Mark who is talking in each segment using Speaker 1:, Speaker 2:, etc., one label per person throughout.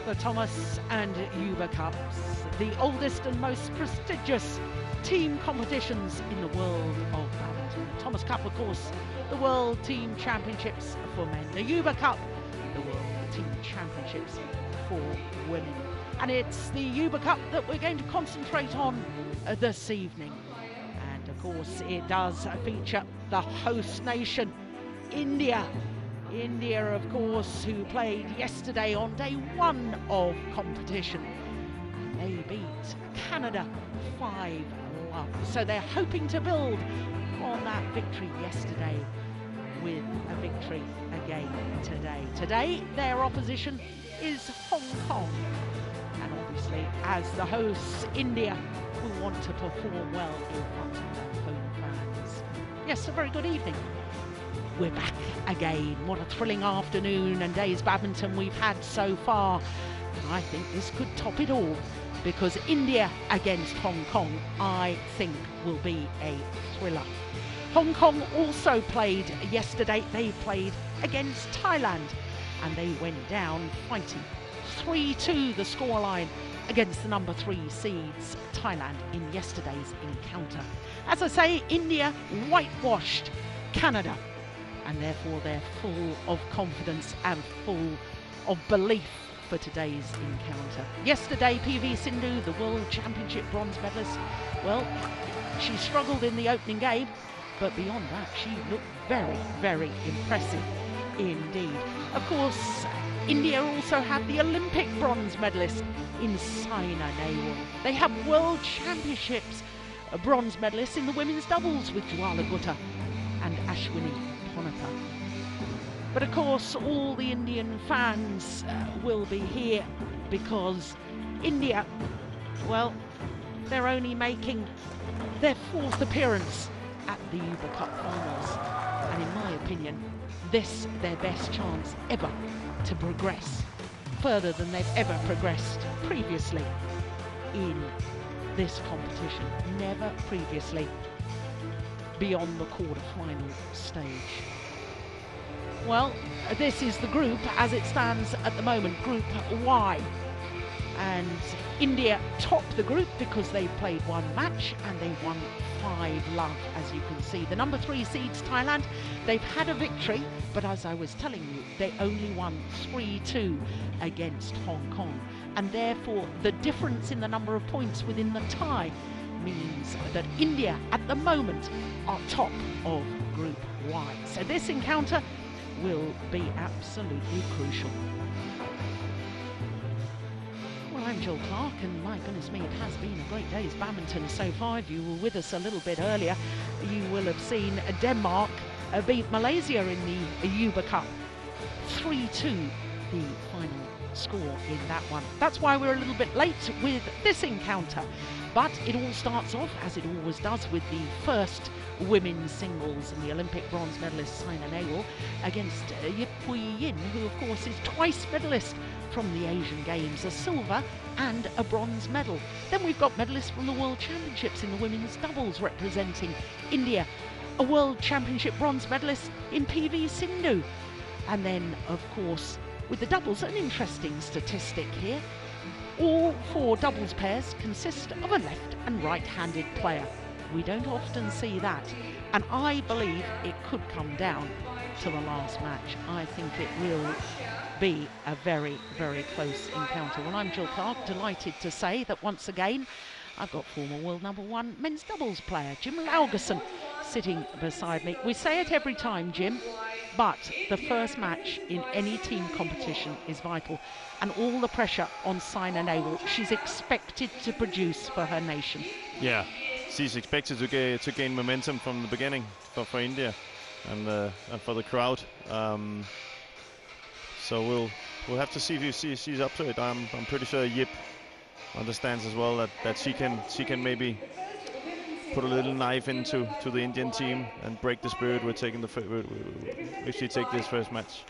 Speaker 1: The Thomas and Uber Cups, the oldest and most prestigious team competitions in the world of badminton. The Thomas Cup, of course, the World Team Championships for men. The Uber Cup, the World Team Championships for women. And it's the Uber Cup that we're going to concentrate on this evening. And of course, it does feature the host nation, India. India, of course, who played yesterday on day one of competition. And they beat Canada 5-1. So they're hoping to build on that victory yesterday with a victory again today. Today, their opposition is Hong Kong. And obviously, as the hosts, India will want to perform well in front of their home fans. Yes, a very good evening. We're back again. What a thrilling afternoon and day's badminton we've had so far. And I think this could top it all, because India against Hong Kong, I think, will be a thriller. Hong Kong also played yesterday. They played against Thailand and they went down fighting. 3-2 the scoreline against the number 3 seeds, Thailand, in yesterday's encounter. As I say, India whitewashed Canada, and therefore they're full of confidence and full of belief for today's encounter. Yesterday, PV Sindhu, the World Championship bronze medalist, well, she struggled in the opening game, but beyond that, she looked very, very impressive indeed. Of course, India also had the Olympic bronze medalist in Saina Nehwal. They have World Championships bronze medalists in the women's doubles with Jwala Gutta and Ashwini. But of course, all the Indian fans will be here because India, well, they're only making their 4th appearance at the Uber Cup finals. And in my opinion, this their best chance ever to progress further than they've ever progressed previously in this competition. Never previously beyond the quarter-final stage. Well, this is the group as it stands at the moment, Group Y. And India topped the group because they played one match and they won 5-love, as you can see. The number 3 seeds, Thailand, they've had a victory, but as I was telling you, they only won 3-2 against Hong Kong. And therefore, the difference in the number of points within the tie means that India, at the moment, are top of Group Y. So this encounter will be absolutely crucial. Well, I'm Jill Clark, and my goodness me, it has been a great day's badminton so far. If you were with us a little bit earlier, you will have seen Denmark beat Malaysia in the Uber Cup. 3-2 the final score in that one. That's why we're a little bit late with this encounter. But it all starts off, as it always does, with the first women's singles and the Olympic bronze medalist Saina Nehwal against Yip Pui Yin, who of course is twice medalist from the Asian Games, a silver and a bronze medal. Then we've got medalists from the World Championships in the women's doubles representing India, a World Championship bronze medalist in PV Sindhu. And then, of course, with the doubles, an interesting statistic here. All 4 doubles pairs consist of a left and right-handed player. We don't often see that, and I believe it could come down to the last match. I think it will be a very, very close encounter. Well, I'm Jill Clark, delighted to say that once again I've got former world number 1 men's doubles player Jim Laugerson sitting beside me. We say it every time, Jim, but the first match in any team competition is vital, and all the pressure on Saina Nehwal. She's expected to produce for her nation.
Speaker 2: Yeah, she's expected to gain momentum from the beginning for India and for the crowd. So we'll have to see if she's up to it. I'm pretty sure Yip understands as well that she can maybe put a little knife into the Indian team and break the spirit we're taking if she take this first match.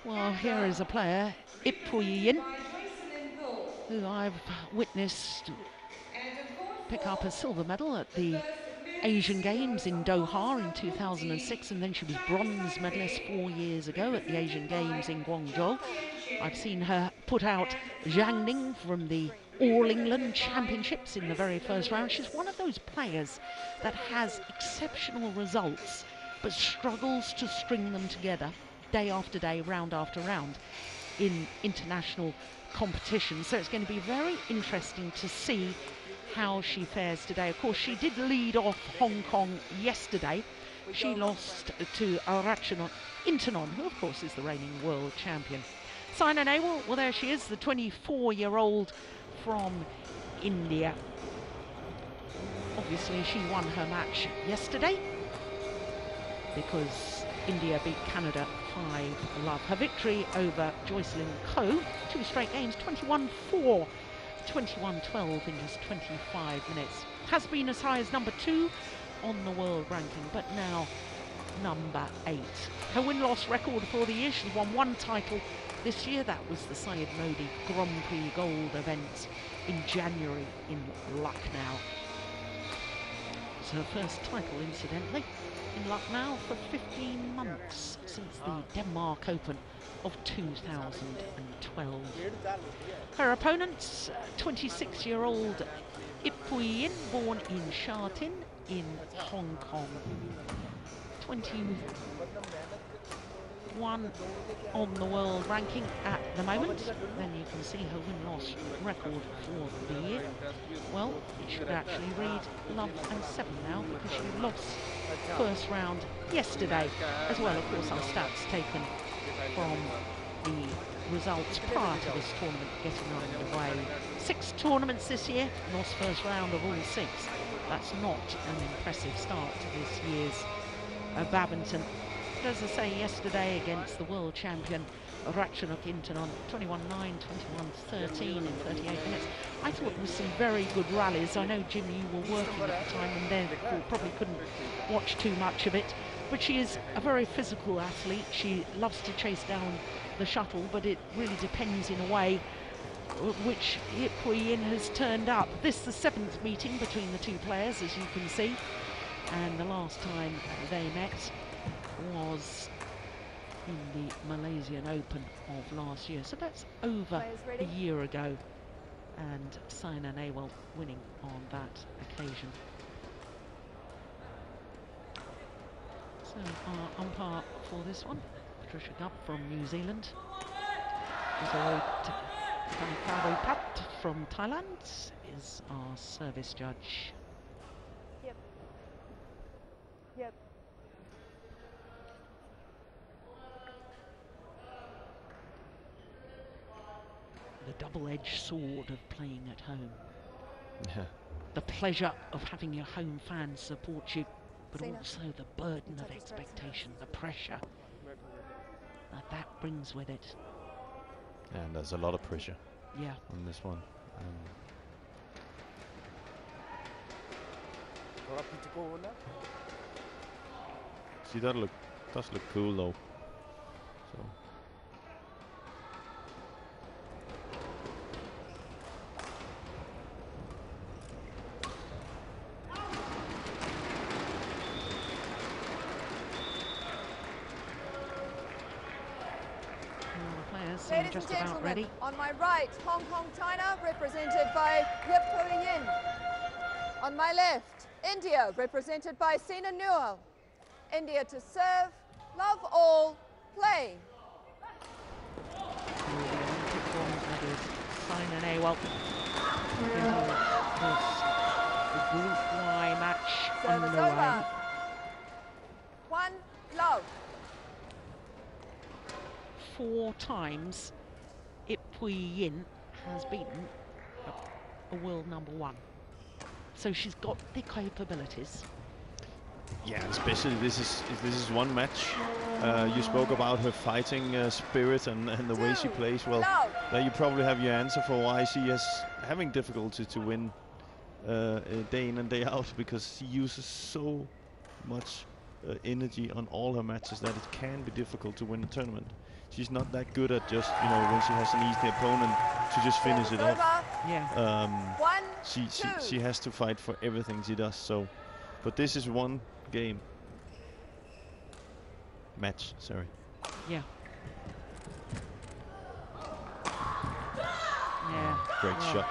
Speaker 1: Well, here is a player, Yip Pui Yin, who I've witnessed pick up a silver medal at the Asian Games in Doha in 2006, and then she was bronze medalist 4 years ago at the Asian Games in Guangzhou. I've seen her put out Zhang Ning from the All England Championships in the very first round. She's one of those players that has exceptional results but struggles to string them together day after day, round after round in international competition. So it's going to be very interesting to see how she fares today. Of course, she did lead off Hong Kong yesterday. She lost to Arachana Intanon, who of course is the reigning world champion. Saina Nehwal, well, there she is, the 24-year-old from India. Obviously, she won her match yesterday because India beat Canada 5-love. Her victory over Joycelyn Koh, 2 straight games, 21-4, 21-12 in just 25 minutes. Has been as high as number 2 on the world ranking, but now number 8. Her win-loss record for the year, she's won 1 title this year. That was the Syed Modi Grand Prix Gold event in January in Lucknow. It's her first title, incidentally, in Lucknow for 15 months since the Denmark Open of 2012. Her opponents, 26-year-old Ip Pui Yin, born in Sha Tin in Hong Kong. 21 on the world ranking at the moment. Then you can see her win-loss record for the year. Well, it should actually read love and 7 now, because she lost first round yesterday. As well, of course, our stats taken from the results prior to this tournament getting underway. 6 tournaments this year, lost first round of all 6. That's not an impressive start to this year's badminton. But as I say, yesterday against the world champion Ratchanok Intanon, 21-9, 21-13 in 38 minutes. I thought there was some very good rallies. I know, Jim, you were working at the time and therefore probably couldn't watch too much of it. But she is a very physical athlete. She loves to chase down the shuttle, but it really depends in a way which Ip Pui Yin has turned up. This is the 7th meeting between the 2 players, as you can see. And the last time they met was in the Malaysian Open of last year. So that's over a year ago. And Saina Nehwal winning on that occasion. So our umpire for this one, Patricia Gubb from New Zealand. Tanikaru Pat from Thailand is our service judge.
Speaker 3: Yep. Yep.
Speaker 1: The double-edged sword of playing at home.
Speaker 2: Yeah.
Speaker 1: The pleasure of having your home fans support you, but also the burden of expectation, the pressure that brings with it.
Speaker 2: And there's a lot of pressure.
Speaker 1: Yeah.
Speaker 2: On this one. See, that does look cool though. So.
Speaker 3: Ladies
Speaker 1: just
Speaker 3: and
Speaker 1: about
Speaker 3: gentlemen,
Speaker 1: ready.
Speaker 3: On my right, Hong Kong, China, represented by Ip Pui Yin. On my left, India, represented by Saina Nehwal. India to serve, love all, play.
Speaker 1: The Olympic bronze medalist Saina Nehwal. The Group Y match
Speaker 3: Service
Speaker 1: underway.
Speaker 3: over. 1 love.
Speaker 1: 4 times Ip Pui Yin has beaten a world number 1. So she's got the capabilities.
Speaker 2: Yeah, especially this is one match. You spoke about her fighting spirit and the way she plays. Well, there you probably have your answer for why she is having difficulty to win day in and day out, because she uses so much energy on all her matches that it can be difficult to win a tournament. She's not that good at just, when she has an easy opponent, to just finish it off.
Speaker 1: Yeah.
Speaker 2: She has to fight for everything she does. So But this is one game. Match, sorry.
Speaker 1: Yeah. Yeah.
Speaker 2: Great shot.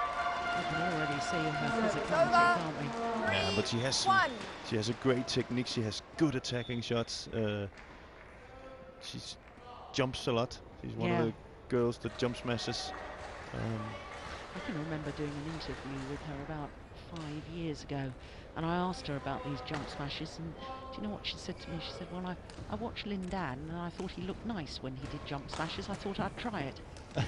Speaker 1: We can already see her physicality, can't we?
Speaker 2: Yeah, but she has a great technique. She has good attacking shots. She jumps a lot. She's one of the girls that jump smashes.
Speaker 1: I can remember doing an interview with her about 5 years ago, and I asked her about these jump smashes, and do you know what she said to me? She said, well, I watched Lin Dan and I thought he looked nice when he did jump smashes. I thought I'd try it.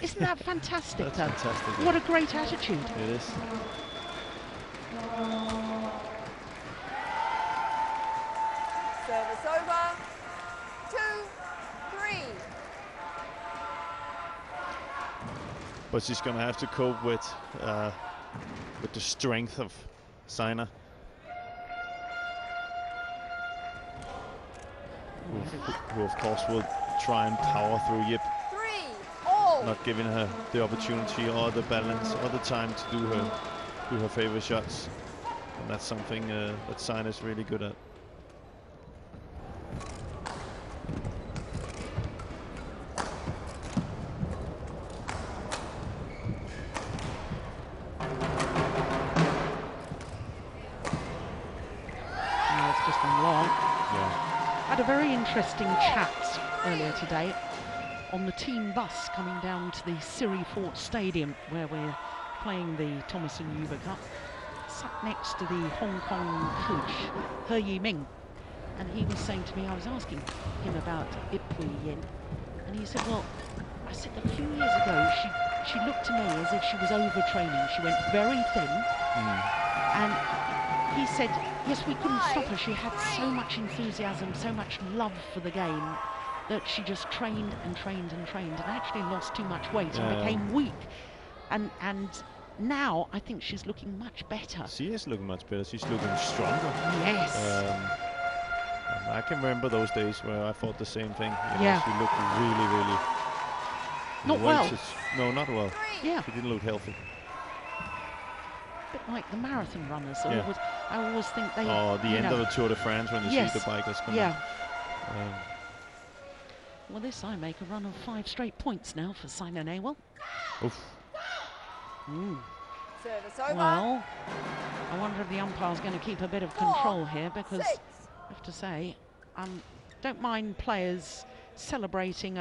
Speaker 1: Isn't that fantastic?
Speaker 2: That's fantastic.
Speaker 1: What a great attitude.
Speaker 2: It is.
Speaker 3: Service over. 2-3.
Speaker 2: But she's going to have to cope with the strength of Saina, who of course will try and power through Yip, not giving her the opportunity or the balance or the time to do her favorite shots, and that's something that Saina is really good at.
Speaker 1: Had a very interesting chat earlier today on the team bus coming down to the Siri Fort Stadium where we're playing the Thomas and Yuba Cup. Sat next to the Hong Kong coach, He Yi-ming, and he was saying to me, I was asking him about Ip Hui Yin, and he said, well, I said a few years ago she looked to me as if she was overtraining. She went very thin, and he said, yes, we couldn't stop her. She had so much enthusiasm, so much love for the game that she just trained and trained and trained and actually lost too much weight and became weak. And now I think she's looking much better.
Speaker 2: She is looking much better. She's looking stronger.
Speaker 1: Yes.
Speaker 2: I can remember those days where I thought the same thing. You
Speaker 1: Yeah.
Speaker 2: know, she looked really, really...
Speaker 1: Not well.
Speaker 2: No, not well.
Speaker 1: Yeah.
Speaker 2: She didn't look healthy.
Speaker 1: A bit like the marathon runners.
Speaker 2: Yeah.
Speaker 1: I always think they...
Speaker 2: Oh, the end
Speaker 1: know,
Speaker 2: of the Tour de France when you see the bikers coming.
Speaker 1: Yeah. Well, this I make a run of 5 straight points now for Saina Nehwal.
Speaker 2: Oof.
Speaker 3: Service over.
Speaker 1: Well, I wonder if the umpire's going to keep a bit of control here, because I have to say, don't mind players celebrating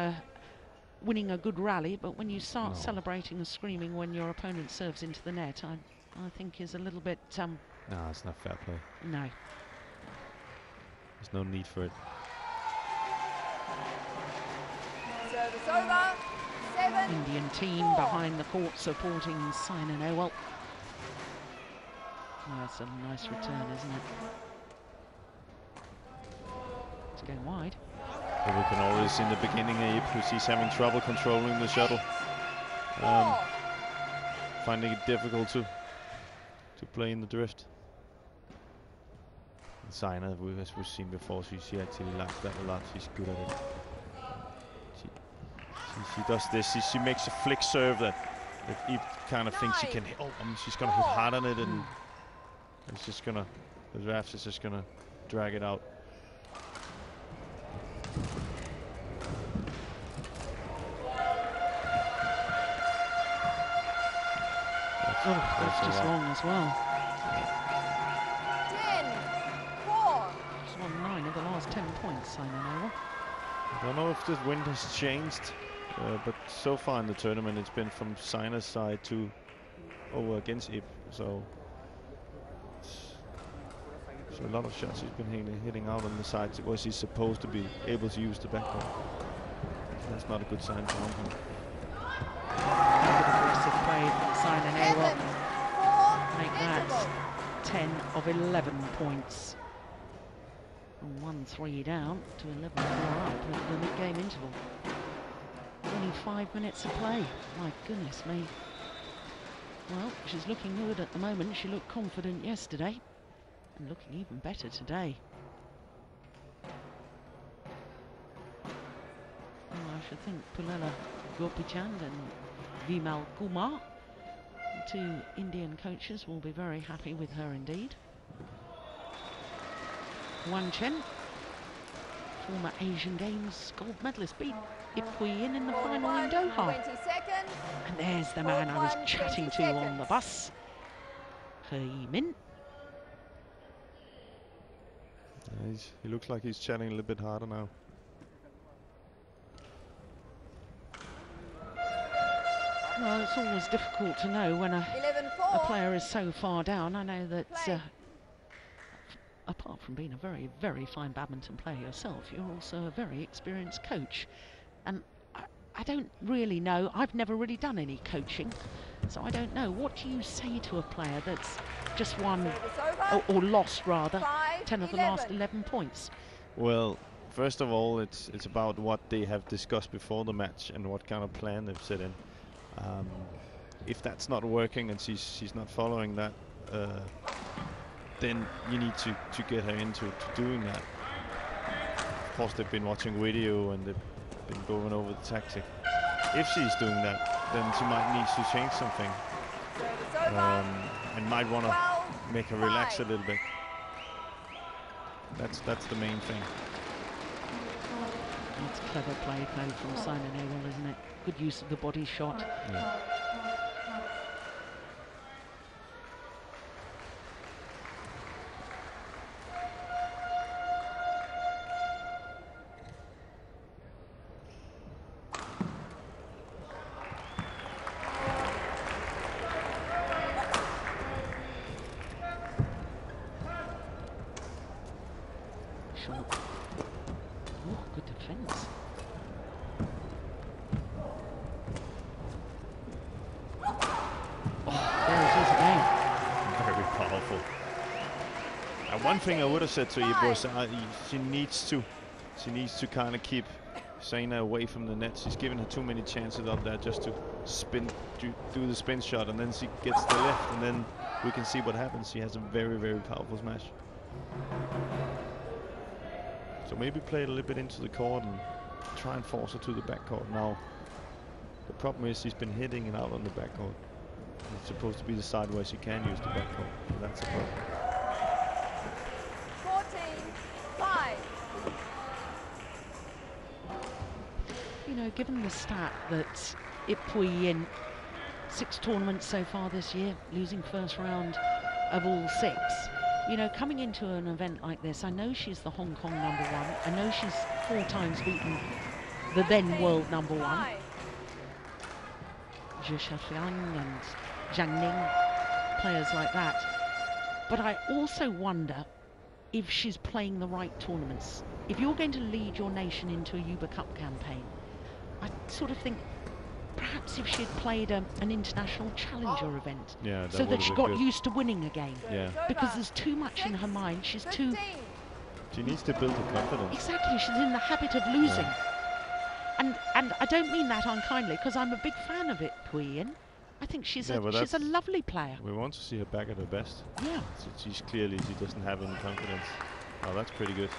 Speaker 1: winning a good rally, but when you start celebrating and screaming when your opponent serves into the net, I think is a little bit...
Speaker 2: No, it's not fair play.
Speaker 1: No.
Speaker 2: There's no need for it.
Speaker 3: Service over. 7.
Speaker 1: Indian team behind the court supporting Saina Nehwal. Oh, that's a nice return, isn't it? It's going wide.
Speaker 2: But we can always see in the beginning who she's having trouble controlling the shuttle. Finding it difficult to play in the drift. And Saina, as we've seen before, she actually likes that a lot. She's good at it. She does this. She makes a flick serve that Eve kind of thinks she can hit. Oh, she's gonna hit hard on it, and it's just gonna. The Rafts is just gonna drag it out.
Speaker 1: That's just long as well.
Speaker 3: 10-4.
Speaker 1: She's won 9 of the last 10 points, Saina Nehwal.
Speaker 2: I don't know if the wind has changed, but so far in the tournament it's been from Saina's side to over against Ip. So a lot of shots he's been hitting out on the sides where he's supposed to be able to use the backboard. That's not a good sign for him.
Speaker 1: Good aggressive play from Saina Nehwal. Make that 10 of 11 points. From 1-3 down to 11-4 up at the mid-game interval. Only 5 minutes of play. My goodness me. Well, she's looking good at the moment. She looked confident yesterday and looking even better today. Well, I should think Pullela Gopichand and Vimal Kumar, the 2 Indian coaches, will be very happy with her indeed. Wang Chen, former Asian Games gold medalist, beat Ip Hui-yin in the final in Doha.
Speaker 3: 20 seconds.
Speaker 1: And there's the man I was chatting to on the bus, He Yi-min.
Speaker 2: He looks like he's chatting a little bit harder now.
Speaker 1: Well, it's always difficult to know when a player is so far down. I know that apart from being a very, very fine badminton player yourself, you're also a very experienced coach. And I don't really know. I've never really done any coaching, so I don't know. What do you say to a player that's just won, or lost rather, 10 of the last 11 points?
Speaker 2: Well, first of all, it's about what they have discussed before the match and what kind of plan they've set in. If that's not working and she's not following that, then you need to get her into doing that. Of course, they've been watching video and they've been going over the tactic. If she's doing that, then she might need to change something, and might want to make her relax a little bit. That's the main thing.
Speaker 1: It's clever play from Simon Ewell, isn't it? Good use of the body shot.
Speaker 2: Yeah.
Speaker 1: Short. Oh, good defense.
Speaker 2: Very powerful. One thing I would have said to you was she needs to kind of keep Saina away from the net. She's given her too many chances up there just to spin, do the spin shot, and then she gets the left, and then we can see what happens. She has a very, very powerful smash. So maybe play it a little bit into the court and try and force her to the back court. Now, the problem is she's been hitting it out on the back court. It's supposed to be the side where she can use the back court. So that's a problem.
Speaker 3: 14-5.
Speaker 1: You know, given the stat that Ip Hui-yin, 6 tournaments so far this year, losing first round of all 6. You know, coming into an event like this, I know she's the Hong Kong #1. I know she's 4 times beaten the then world #1, Zhe Shafiang and Zhang Ning, players like that. But I also wonder if she's playing the right tournaments. If you're going to lead your nation into a Uber Cup campaign, I sort of think perhaps if she'd played an international challenger event, so that she got used to winning again.
Speaker 2: Yeah.
Speaker 1: Because there's too much in her mind. She's too...
Speaker 2: She needs to build her confidence.
Speaker 1: Exactly, she's in the habit of losing. And I don't mean that unkindly, because I'm a big fan of it, Hui-yin. I think she's a lovely player.
Speaker 2: We want to see her back at her best.
Speaker 1: Yeah.
Speaker 2: So she doesn't have any confidence. Oh, that's pretty good.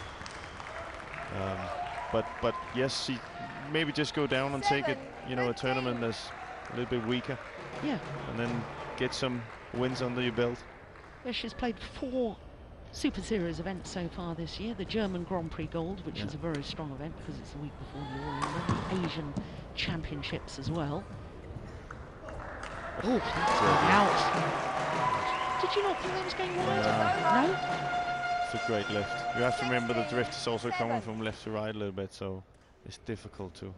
Speaker 2: But yes, she maybe just go down and take it, you know, a tournament that's a little bit weaker.
Speaker 1: Yeah.
Speaker 2: And then get some wins under your belt.
Speaker 1: Yeah, she's played 4 Super Series events so far this year. The German Grand Prix Gold, which is a very strong event because it's the week before the All-England. The Asian Championships as well. Oh, that's going out. Did you not think that was going wide? No?
Speaker 2: It's a great lift. You have to remember the drift is also coming from left to right a little bit, so it's difficult to.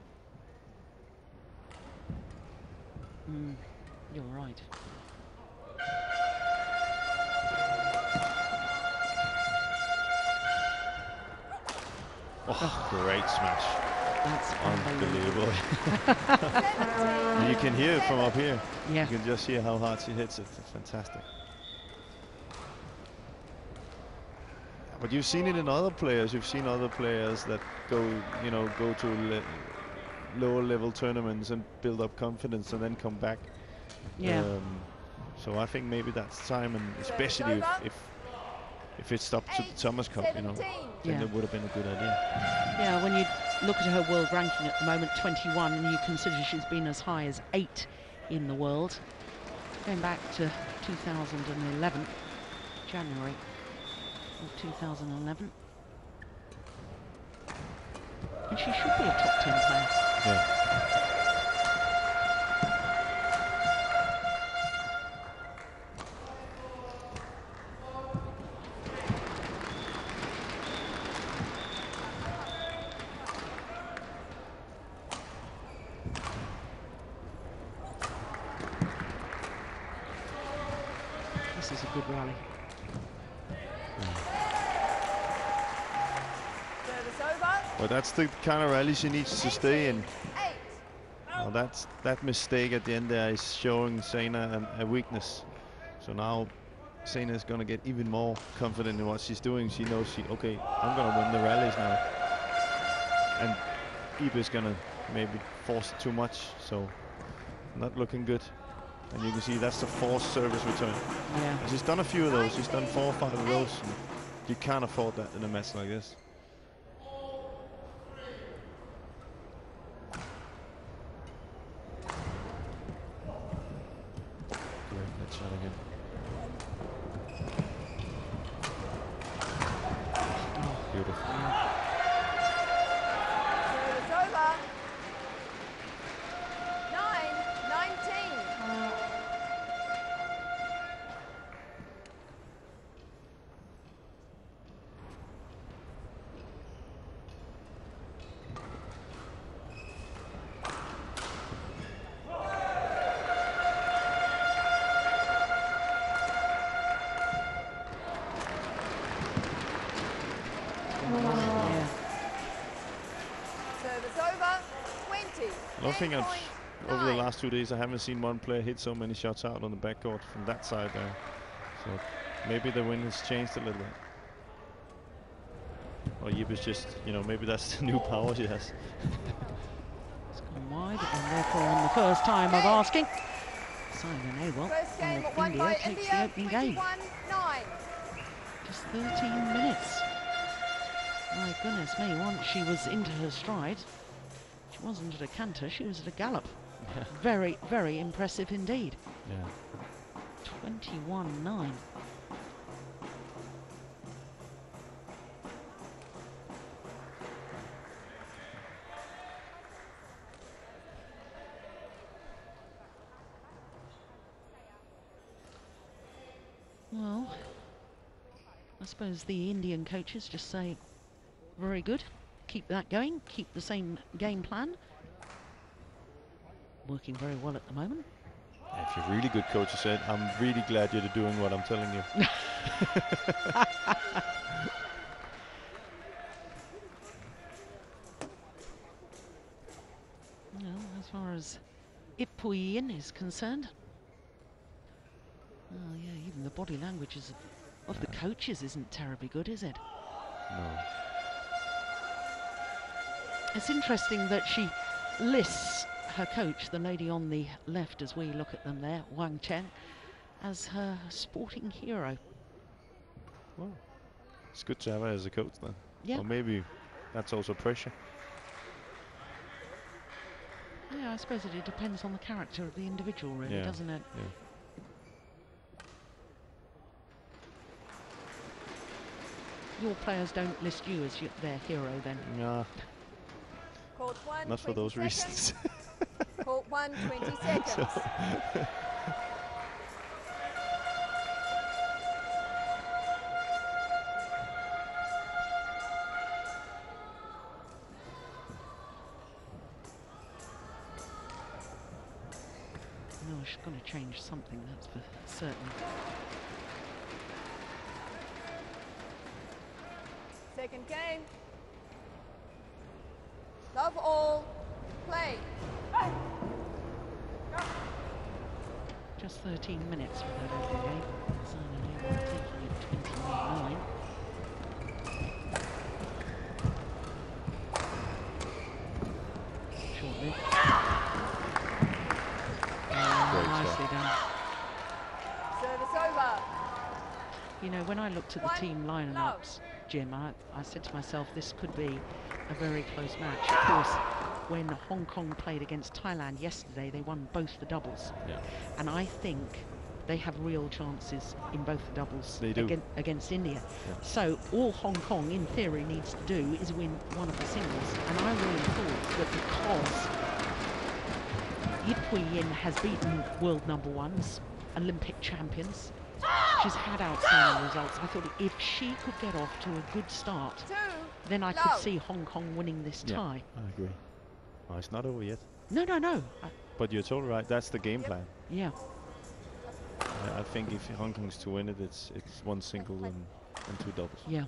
Speaker 1: You're right.
Speaker 2: Oh, great smash.
Speaker 1: That's
Speaker 2: unbelievable. You can hear it from up here.
Speaker 1: Yeah.
Speaker 2: You can just hear how hard she hits it. It's fantastic. But you've seen it in other players. You've seen other players that go to lower level tournaments and build up confidence and then come back.
Speaker 1: Yeah.
Speaker 2: So I think maybe that's time, and especially if it's up to the Thomas Cup, you know, then it would have been a good idea.
Speaker 1: Yeah, when you look at her world ranking at the moment, 21, and you consider she's been as high as 8 in the world, going back to 2011, January of 2011. And she should be a top 10 player.
Speaker 2: Yeah.
Speaker 1: This is a good rally.
Speaker 3: Service over.
Speaker 2: Well, that's the kind of rally she needs to stay in.
Speaker 3: 8.
Speaker 2: Well, that mistake at the end there is showing Sena a weakness. So now Sena is going to get even more confident in what she's doing. She knows okay, I'm going to win the rallies now. And Ibe is going to maybe force it too much, so not looking good. And you can see that's the forced service return.
Speaker 1: Yeah.
Speaker 2: And she's done a few of those. She's done 4 or 5 of those. And you can't afford that in a match like this. Great net shot again.
Speaker 1: Oh,
Speaker 2: Beautiful.
Speaker 3: Service over. 9-19.
Speaker 1: yeah.
Speaker 3: Service over. 20.
Speaker 2: One thing over the
Speaker 3: 10.9.
Speaker 2: last 2 days, I haven't seen one player hit so many shots out on the backcourt from that side there. So maybe the wind has changed a little bit. Or Ibe's just, maybe that's the new power she has.
Speaker 1: It's gone wide, and therefore on the first time of asking, Simon Awell
Speaker 3: First game
Speaker 1: of
Speaker 3: won
Speaker 1: India
Speaker 3: by
Speaker 1: takes the
Speaker 3: India.
Speaker 1: opening game.
Speaker 3: 21-9.
Speaker 1: Just 13 minutes. My goodness me, once she was into her stride, she wasn't at a canter, she was at a gallop.
Speaker 2: Yeah.
Speaker 1: Very, very impressive indeed.
Speaker 2: Yeah.
Speaker 1: 21-9. Well, I suppose the Indian coaches just say, very good, keep that going, keep the same game plan. Working very well at the moment.
Speaker 2: If you're really good, coach, you said, I'm really glad you're doing what I'm telling you.
Speaker 1: Well, as far as Ipuyin is concerned, oh yeah, even the body language of the coaches isn't terribly good, is it?
Speaker 2: No.
Speaker 1: It's interesting that she lists her coach, the lady on the left as we look at them there, Wang Chen, as her sporting hero.
Speaker 2: Well, it's good to have her as a coach then.
Speaker 1: Yeah.
Speaker 2: Or maybe that's also pressure.
Speaker 1: Yeah, I suppose it depends on the character of the individual, really,
Speaker 2: Yeah.
Speaker 1: doesn't it?
Speaker 2: Yeah.
Speaker 1: Your players don't list you as their hero, then?
Speaker 2: Nah,
Speaker 3: Court 1,
Speaker 2: not for
Speaker 3: 20
Speaker 2: those
Speaker 3: seconds.
Speaker 2: reasons.
Speaker 3: Court 1, 20 seconds.
Speaker 1: No, she's going to change something, that's for certain.
Speaker 3: Second game. Love all. Play.
Speaker 1: Just 13 minutes for that opening game. Simon Awell taking it 29-9. Short-lived. Nicely done.
Speaker 3: Service over.
Speaker 1: You know, when I looked at the team lineups, Jim, I said to myself, this could be a very close match. Of course, when Hong Kong played against Thailand yesterday, they won both the doubles.
Speaker 2: Yeah.
Speaker 1: And I think they have real chances in both the doubles
Speaker 2: They do.
Speaker 1: against India.
Speaker 2: Yeah.
Speaker 1: So all Hong Kong, in theory, needs to do is win one of the singles. And I really thought that because Yip Hui Yin has beaten world #1s, Olympic champions, she's had outstanding results. I thought if she could get off to a good start, then I could see Hong Kong winning this tie.
Speaker 2: I agree. Oh, it's not over yet.
Speaker 1: No, no, no.
Speaker 2: But you're totally right. That's the game plan.
Speaker 1: Yeah.
Speaker 2: I think if Hong Kong's to win it, it's one single and 2 doubles.
Speaker 1: Yeah.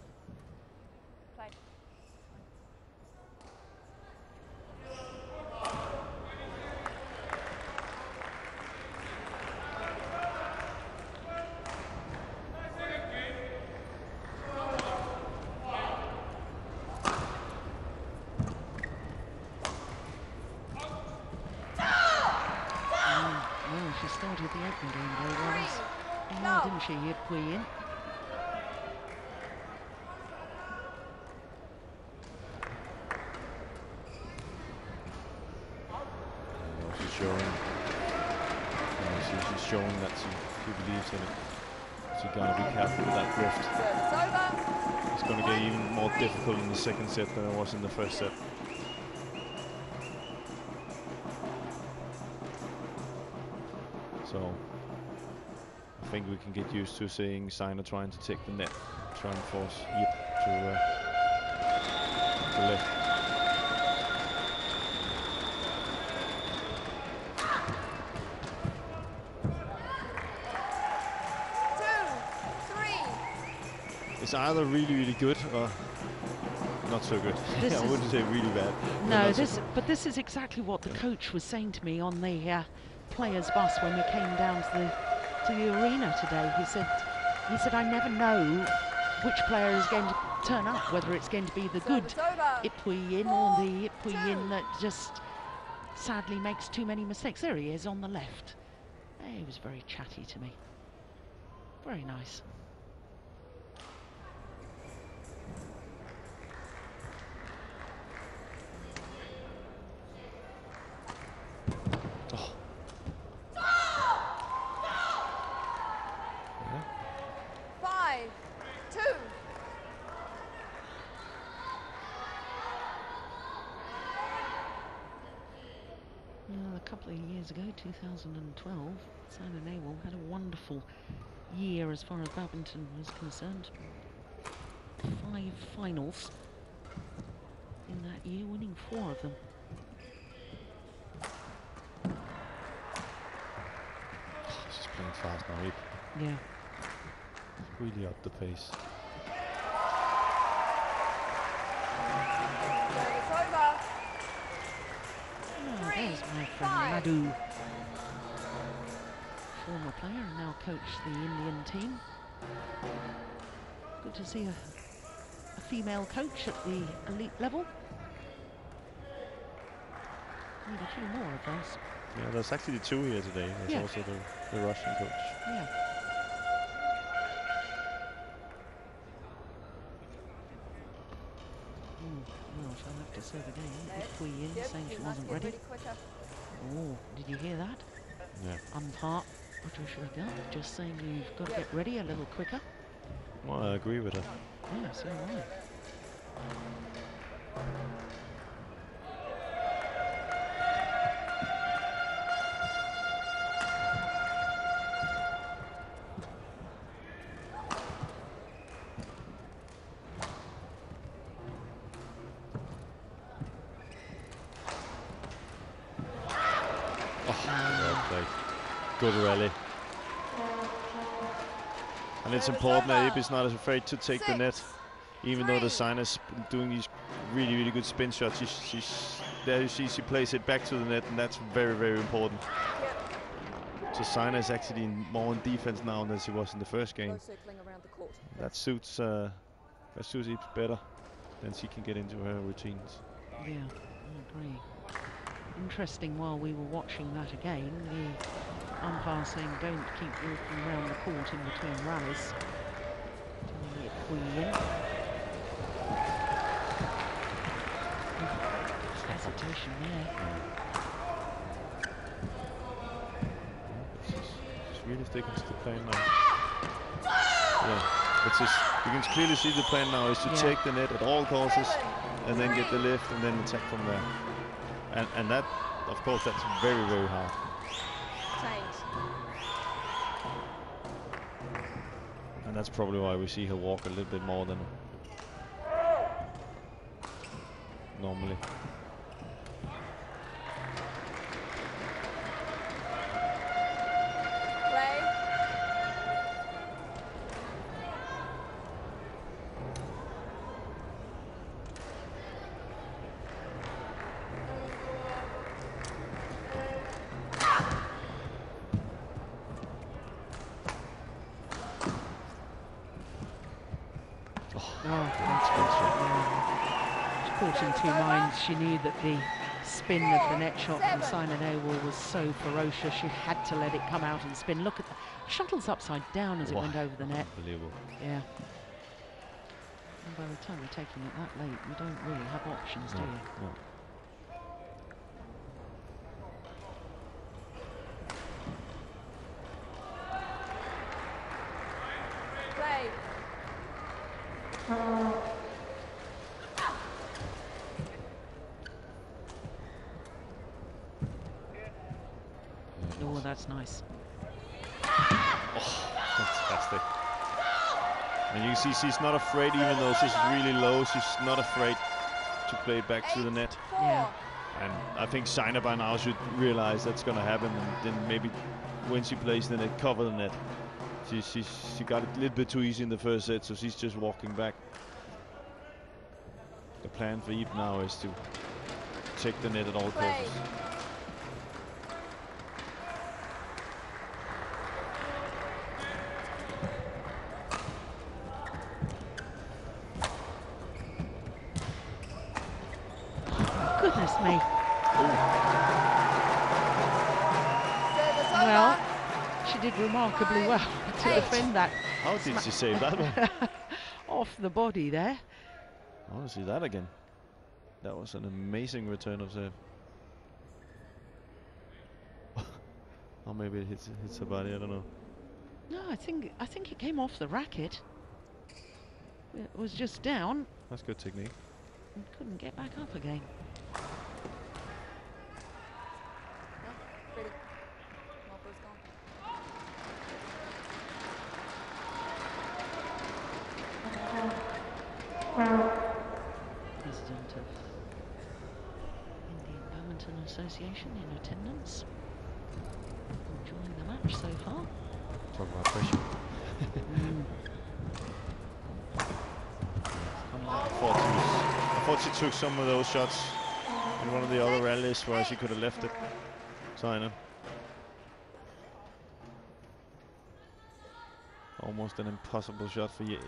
Speaker 1: She started the open game very well, didn't she, Yip Hui Yin?
Speaker 2: She's showing. She's showing that she believes in it. She's got to be careful with that drift. It's going to get even more difficult in the second set than it was in the first set. So I think we can get used to seeing Sina trying to take the net, try and force Yip to left. It's either really, really good or not so good. I wouldn't say really bad.
Speaker 1: No, but this is exactly what the coach was saying to me on the players' bus when we came down to the arena today. He said, I never know which player is going to turn up, whether it's going to be the good Yip Hui Yin or the Yip Hui Yin that just sadly makes too many mistakes. There he is on the left. He was very chatty to me. Very nice. A couple of years ago, 2012, Sina Nehwal had a wonderful year as far as badminton was concerned. 5 finals in that year, winning 4 of them.
Speaker 2: She's playing fast now, Yip.
Speaker 1: Yeah.
Speaker 2: Really up the pace.
Speaker 1: There's my friend Madhu, former player and now coach the Indian team. Good to see a female coach at the elite level. Need a few more of those.
Speaker 2: Yeah, there's actually 2 here today. There's also the Russian coach.
Speaker 1: Yeah. Well, she'll have to serve again. Yip Hui Yin saying she wasn't ready. Oh, did you hear that?
Speaker 2: Yeah.
Speaker 1: Umpire Patricia Gunn just saying you've got to get ready a little quicker.
Speaker 2: Well, I agree with her.
Speaker 1: Yeah, so do I.
Speaker 2: Good rally. And it's important that Yip is not as afraid to take the net, even though the Sina's doing these really, really good spin shots. She's there you see she plays it back to the net, and that's very, very important. So Sina is actually more in defense now than she was in the first game. That suits Yip better than she can get into her routines.
Speaker 1: Yeah, I agree. Interesting, while we were watching that again, the umpire saying don't keep walking around the court in between rallies. Yip Hui Yin. Hesitation there.
Speaker 2: She's really sticking to the plan now. Yeah, it's just, you can clearly see the plan now is to take the net at all costs and then get the lift and then attack from there. And that, of course, that's very, very hard. And that's probably why we see her walk a little bit more than normally.
Speaker 1: In two minds. She knew that the spin of the net shot from Simon Ewell was so ferocious, she had to let it come out and spin. Look at the shuttle's upside down as it went over the net.
Speaker 2: Unbelievable.
Speaker 1: Yeah. And by the time you're taking it that late, you don't really have options, do you?
Speaker 2: No.
Speaker 1: Oh, that's nice.
Speaker 2: Oh, fantastic. And you can see she's not afraid, even though she's really low, she's not afraid to play it back to the net.
Speaker 1: Yeah.
Speaker 2: And I think Saina by now should realize that's going to happen, and then maybe when she plays the net, cover the net. She got it a little bit too easy in the first set, so she's just walking back. The plan for Eve now is to take the net at all costs.
Speaker 1: Goodness me. Well, she did remarkably well to defend that.
Speaker 2: How did she save that one?
Speaker 1: Off the body there.
Speaker 2: I want to see that again. That was an amazing return of serve. Or maybe it hits her body, I don't know.
Speaker 1: No, I think it came off the racket. It was just down.
Speaker 2: That's good technique.
Speaker 1: And couldn't get back up again. President of Indian Badminton Association in attendance, enjoying the match so far.
Speaker 2: Talk about pressure. I thought she took some of those shots in one of the other rallies where she could have left it. Saina. Almost an impossible shot for you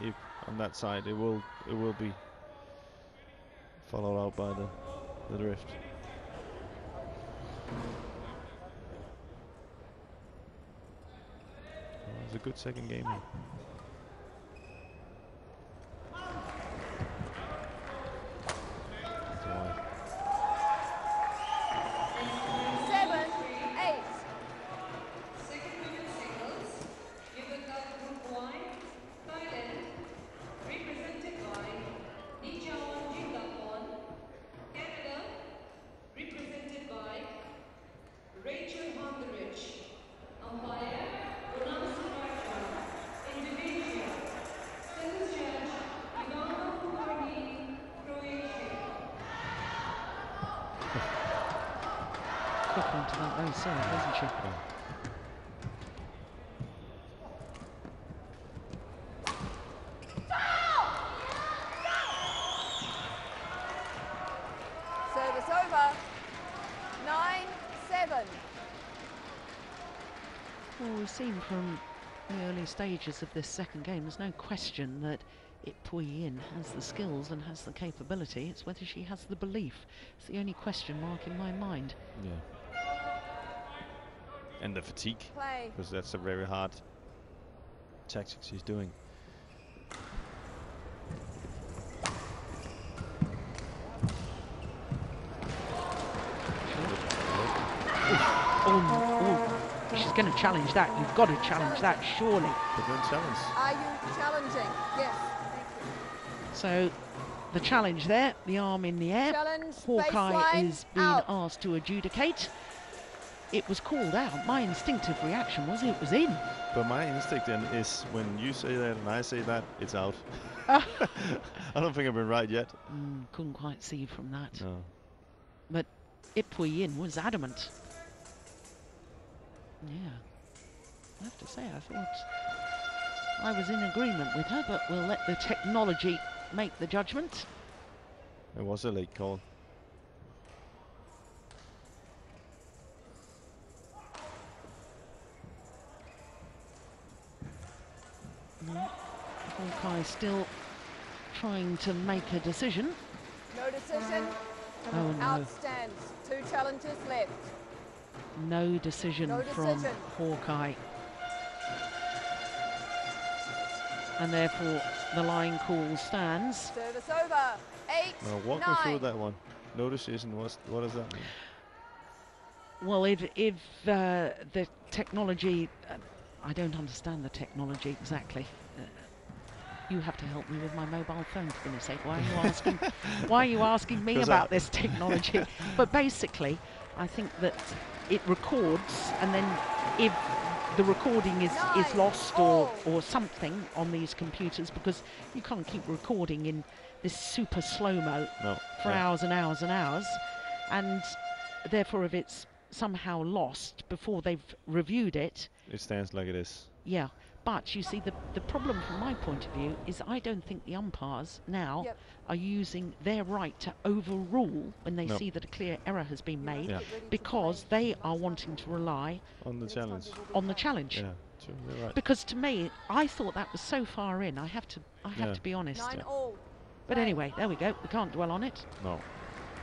Speaker 2: on that side. It will be followed out by the drift. It was a good second game here.
Speaker 1: Onto that low serve, doesn't she?
Speaker 3: Service over. 9-7.
Speaker 1: Well, we've seen from the early stages of this second game, there's no question that Pui Yin has the skills and has the capability. It's whether she has the belief. It's the only question mark in my mind.
Speaker 2: Yeah. And the fatigue, because that's a very hard tactic she's doing.
Speaker 1: she's going to challenge that. You've got to challenge that, surely.
Speaker 2: But then challenge.
Speaker 3: Are you challenging? Yes. Thank you.
Speaker 1: So the challenge there, the arm in the air.
Speaker 3: Challenge,
Speaker 1: Hawkeye
Speaker 3: baseline,
Speaker 1: is being
Speaker 3: out.
Speaker 1: asked to adjudicate. It was called out. My instinctive reaction was it was in.
Speaker 2: But my instinct then is when you say that and I say that, it's out. I don't think I've been right yet.
Speaker 1: Couldn't quite see from that.
Speaker 2: No.
Speaker 1: But Ipui Yin was adamant. Yeah. I have to say, I thought I was in agreement with her, but we'll let the technology make the judgment.
Speaker 2: It was a late call.
Speaker 3: Mm-hmm.
Speaker 1: Hawkeye still trying to make a decision.
Speaker 3: No decision.
Speaker 1: Oh no.
Speaker 3: Out stands. 2 challenges left.
Speaker 1: No decision from Hawkeye. And therefore the line call stands.
Speaker 3: Service over. 8,
Speaker 2: Now walk
Speaker 3: 9.
Speaker 2: me through that one. No decision. What does that mean?
Speaker 1: Well, if the technology, I don't understand the technology exactly. You have to help me with my mobile phone, for goodness sake. Why are you asking? Why are you asking me about this technology? But basically, I think that it records, and then if the recording is lost or something on these computers, because you can't keep recording in this super slow-mo for hours and hours and hours, and therefore if it's somehow lost before they've reviewed it,
Speaker 2: it stands like it is.
Speaker 1: Yeah, but you see the problem from my point of view is I don't think the umpires now are using their right to overrule when they see that a clear error has been made, because they are wanting to rely
Speaker 2: on the challenge.
Speaker 1: Yeah,
Speaker 2: true, you're right.
Speaker 1: Because to me, I thought that was so far in. I have to be honest.
Speaker 3: 9 all.
Speaker 1: But anyway, there we go. We can't dwell on it.
Speaker 2: No.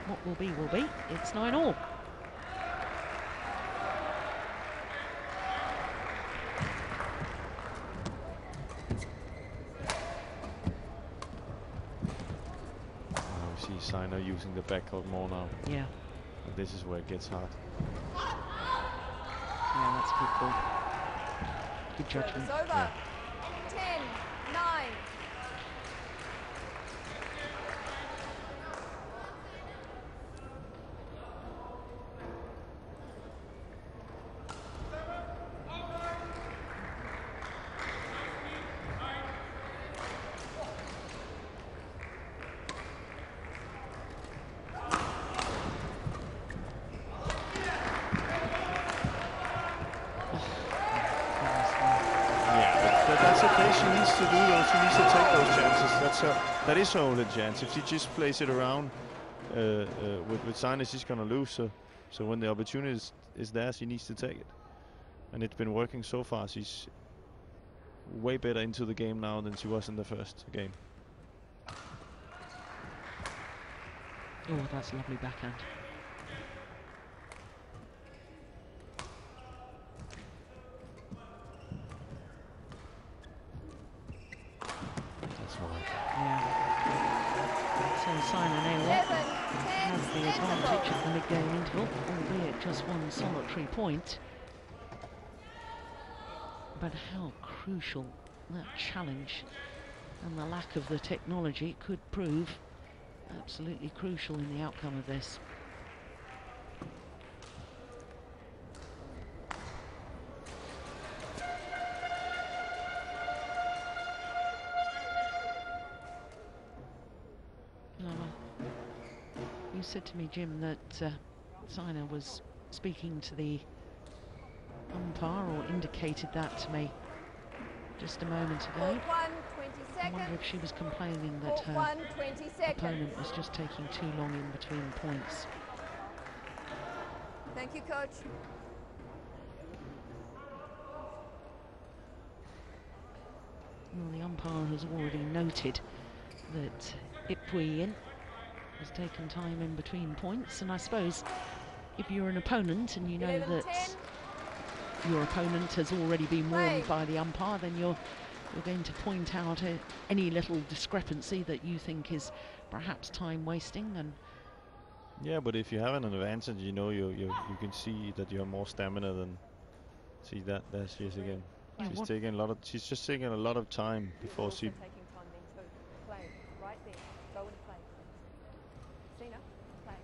Speaker 1: What will be will be. It's 9 all.
Speaker 2: See Sina using the backcourt more now.
Speaker 1: Yeah.
Speaker 2: And this is where it gets hard.
Speaker 1: Yeah, that's a good call. Good judgment.
Speaker 3: It's over. 10, 9.
Speaker 2: That is her only chance. If she just plays it around with Sina, she's gonna lose. So when the opportunity is there, she needs to take it. And it's been working so far. She's way better into the game now than she was in the first game.
Speaker 1: Oh, that's a lovely backhand. Has the advantage at the mid-game interval, albeit just one solitary point. But how crucial that challenge and the lack of the technology could prove. Absolutely crucial in the outcome of this. You said to me, Jim, that Sina was speaking to the umpire, or indicated that to me just a moment ago. I wonder if she was complaining that her opponent was just taking too long in between points.
Speaker 3: Thank you, coach.
Speaker 1: Well, the umpire has already noted that Ipui Yin has taken time in between points, and I suppose if you're an opponent and you know that your opponent has already been warned by the umpire, then you're going to point out any little discrepancy that you think is perhaps time wasting. And
Speaker 2: yeah, but if you have an advantage, you know, you can see that you have more stamina See that? There she is again.
Speaker 1: Yeah,
Speaker 2: She's taking a lot of. She's just taking a lot of time before she.
Speaker 3: Taking time then to play right there. Go and play. Sina, play.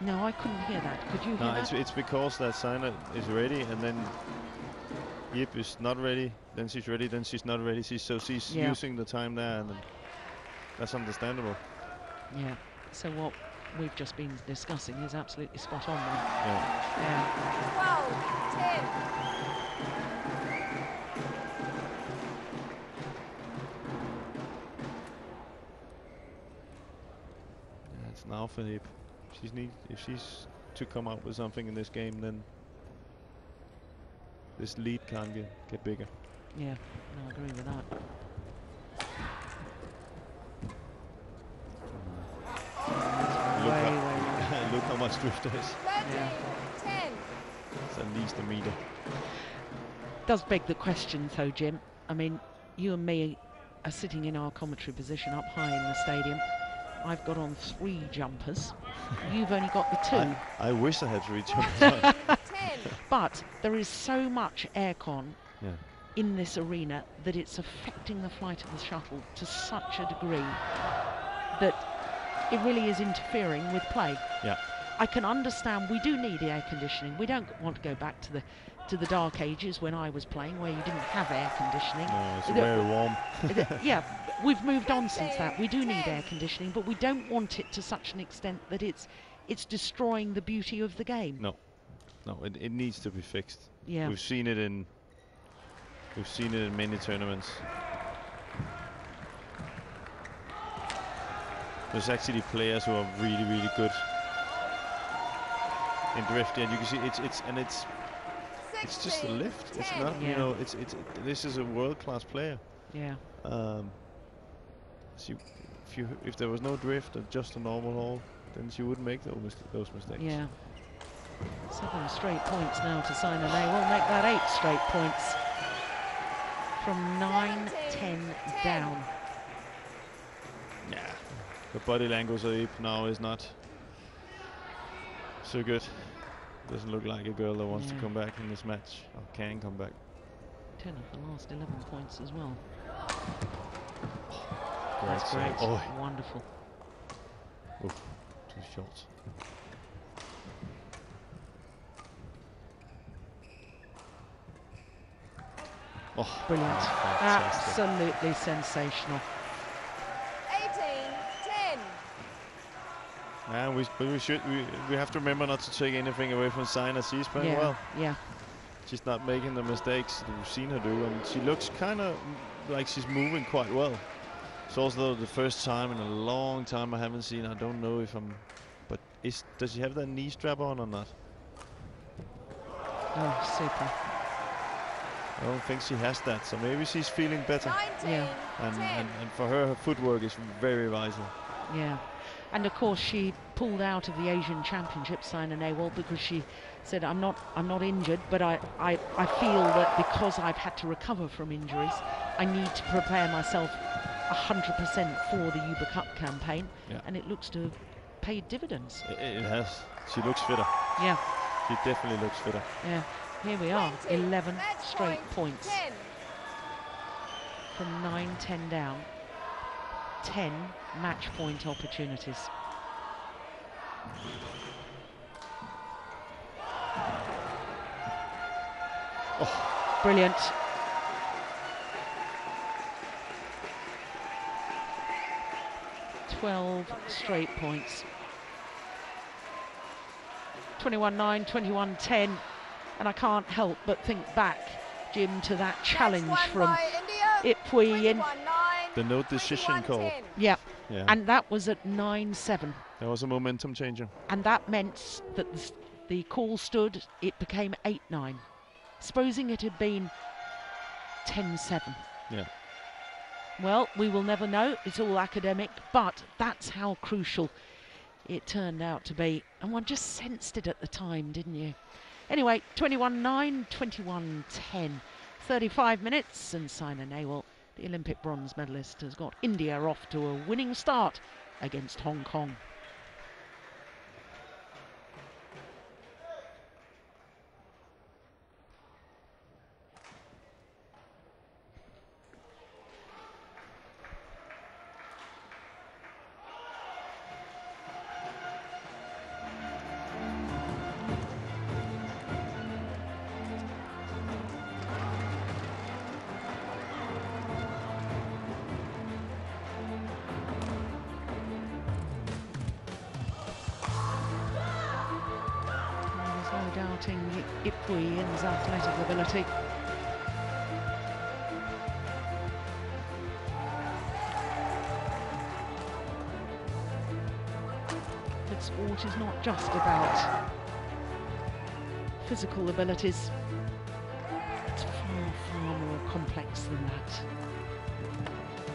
Speaker 1: No, I couldn't hear that. Could you hear
Speaker 2: No,
Speaker 1: that?
Speaker 2: it's because that Sina is ready, and then Yip is not ready. Then she's ready. Then she's not ready. She's using the time there, and then that's understandable.
Speaker 1: Yeah. So what we've just been discussing is absolutely spot on there.
Speaker 2: Yeah.
Speaker 3: 12, 10.
Speaker 2: It's now for Yip. If she's to come out with something in this game, then this lead can't get bigger.
Speaker 1: Yeah, no, I agree with that.
Speaker 2: Look how much drift there is.
Speaker 3: 13, 10.
Speaker 2: It's at least a meter.
Speaker 1: Does beg the question though, Jim. I mean, you and me are sitting in our commentary position up high in the stadium. I've got on 3 jumpers. You've only got the 2.
Speaker 2: I wish I had 3 jumpers.
Speaker 1: But there is so much aircon
Speaker 2: Yeah.
Speaker 1: in this arena that it's affecting the flight of the shuttle to such a degree that it really is interfering with play.
Speaker 2: Yeah.
Speaker 1: I can understand we do need air conditioning. We don't want to go back to the dark ages when I was playing, where you didn't have air conditioning.
Speaker 2: No, it's very warm.
Speaker 1: Yeah, we've moved on since that. We do need air conditioning, but we don't want it to such an extent that it's destroying the beauty of the game.
Speaker 2: No, it needs to be fixed.
Speaker 1: Yeah.
Speaker 2: We've seen it in many tournaments. There's actually players who are really, really good in drift, and you can see it's just a lift. It's not,
Speaker 1: Yeah.
Speaker 2: you know, this is a world-class player.
Speaker 1: Yeah.
Speaker 2: If there was no drift and just a normal hole, then she wouldn't make those mistakes.
Speaker 1: Yeah. 7 straight points now to Sina. They will make that 8 straight points from 9-10 down.
Speaker 2: Yeah. The body language of Ip now is not so good. Doesn't look like a girl that wants to come back in this match, or can come back.
Speaker 1: 10 of the last 11 points as well.
Speaker 2: That's
Speaker 1: great.
Speaker 2: Oh.
Speaker 1: Wonderful.
Speaker 2: Oof, 2 shots. Oh,
Speaker 1: Brilliant.
Speaker 2: fantastic.
Speaker 1: Absolutely sensational.
Speaker 3: 18, 10.
Speaker 2: And we have to remember not to take anything away from Sina. She's playing well.
Speaker 1: Yeah.
Speaker 2: She's not making the mistakes that we've seen her do, and she looks kind of like she's moving quite well. It's also the first time in a long time I haven't seen. I don't know if I'm, but does she have that knee strap on or not?
Speaker 1: Oh, super.
Speaker 2: I don't think she has that, so maybe she's feeling better.
Speaker 3: 19,
Speaker 2: And for her footwork is very vital.
Speaker 1: Yeah. And of course she pulled out of the Asian Championships, Sina Nehwal, because she said, I'm not injured, but I feel that because I've had to recover from injuries, I need to prepare myself 100% for the Uber Cup campaign.
Speaker 2: Yeah.
Speaker 1: And it looks to have paid dividends.
Speaker 2: It has. She looks fitter.
Speaker 1: Yeah.
Speaker 2: She definitely looks fitter.
Speaker 1: Yeah. Here we are, 11
Speaker 3: match
Speaker 1: straight
Speaker 3: point,
Speaker 1: points
Speaker 3: 10.
Speaker 1: from 9-10 down. 10 match point opportunities.
Speaker 2: Oh.
Speaker 1: Brilliant. Straight points. 21-9, 21-10, and I can't help but think back, Jim, to that challenge from Ipui in
Speaker 2: the no decision call.
Speaker 1: Yeah.
Speaker 2: Yeah.
Speaker 1: And that was at 9-7.
Speaker 2: That was a momentum changer.
Speaker 1: And that meant that the call stood, it became 8-9. Supposing it had been 10-7.
Speaker 2: Yeah.
Speaker 1: Well, we will never know. It's all academic, but that's how crucial it turned out to be. And one just sensed it at the time, didn't you? Anyway, 21-9, 21-10. 35 minutes, and Sina Nehwal, the Olympic bronze medalist, has got India off to a winning start against Hong Kong. doubting Ipui-Yin's athletic ability. But sport is not just about physical abilities. It's far, far more complex than that.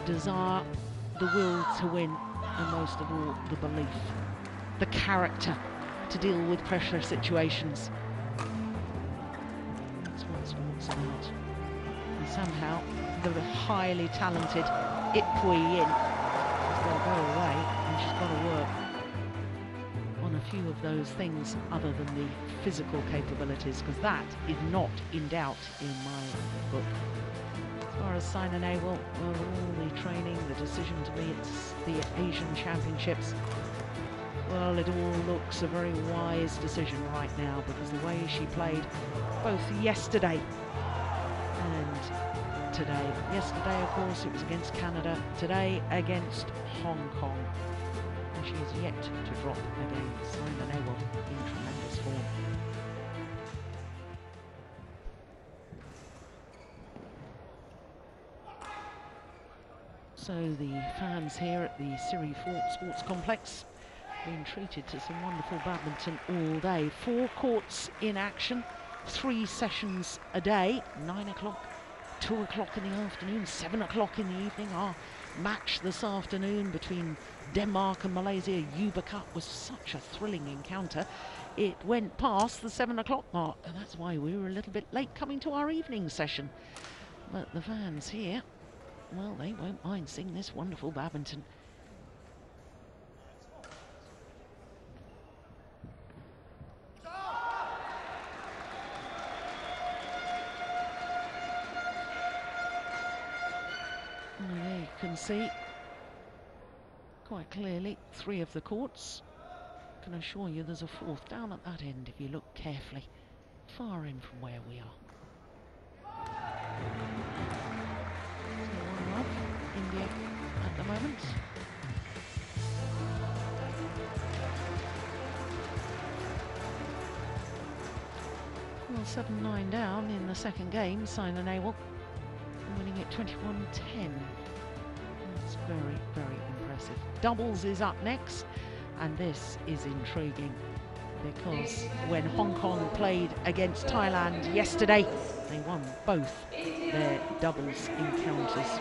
Speaker 1: Desire, the will to win, and most of all, the belief, the character to deal with pressure situations. That's what sport's about. And somehow, the highly talented Ipui-Yin has got to go away, and she's got to work on a few of those things other than the physical capabilities, because that is not in doubt in my book. As far as Sina Nehwal, well, all the training, the decision to be at the Asian Championships, well, it all looks a very wise decision right now, because the way she played both yesterday and today. Yesterday, of course, it was against Canada. Today, against Hong Kong. And she is yet to drop again. Sina Nehwal in tremendous form. So the fans here at the Siri Fort Sports Complex been treated to some wonderful badminton all day. 4 courts in action, 3 sessions a day, 9 o'clock, 2 o'clock in the afternoon, 7 o'clock in the evening. Our match this afternoon between Denmark and Malaysia, Yuba Cup, was such a thrilling encounter. It went past the 7 o'clock mark, and that's why we were a little bit late coming to our evening session. But the fans here, well, they won't mind seeing this wonderful badminton. There you can see quite clearly 3 of the courts. I can assure you there's a 4th down at that end if you look carefully, far in from where we are. So 1-1 India at the moment. Well, 7-9 down in the second game. Sina Nehwal winning it 21-10. That's very, very impressive. Doubles is up next, and this is intriguing, because when Hong Kong played against Thailand yesterday, they won both their doubles encounters.